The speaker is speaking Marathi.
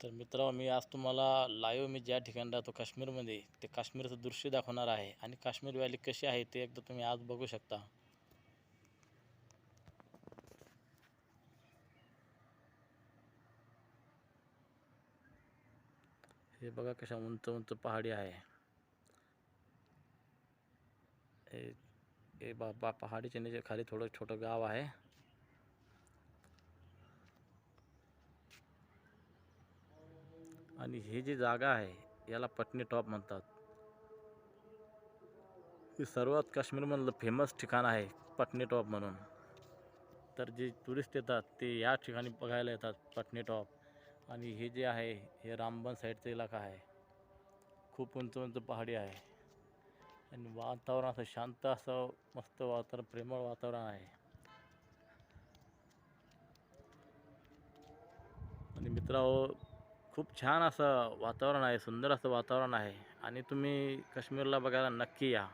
तर मित्रांनो, मी आज तुम्हाला लाईव्ह मी ज्या ठिकाणी राहतो काश्मीरमध्ये, ते काश्मीरचं दृश्य दाखवणार आहे. आणि काश्मीर व्हॅली कशी आहे ते एकदा तुम्ही आज बघू शकता. हे बघा कशा उंच उंच पहाडी आहे. हे पहाडीच्या नीचे खाली थोडं छोटं गाव आहे. आणि ही जी जागा आहे याला पटनी टॉप म्हणतात. हे सर्वात काश्मीरमधलं फेमस ठिकाण आहे पटनी टॉप म्हणून. तर जे टुरिस्ट येतात ते या ठिकाणी बघायला येतात पटनी टॉप. आणि हे जे आहे हे रामबन साईडचा इलाका आहे. खूप उंच उंच पहाडी आहे आणि वातावरण असं शांत, असं मस्त वातावरण, प्रेमळ वातावरण आहे. आणि मित्रांनो, खूप छान असं वातावरण आहे, सुंदर असं वातावरण आहे. आणि तुम्ही काश्मीरला बघायला नक्की या.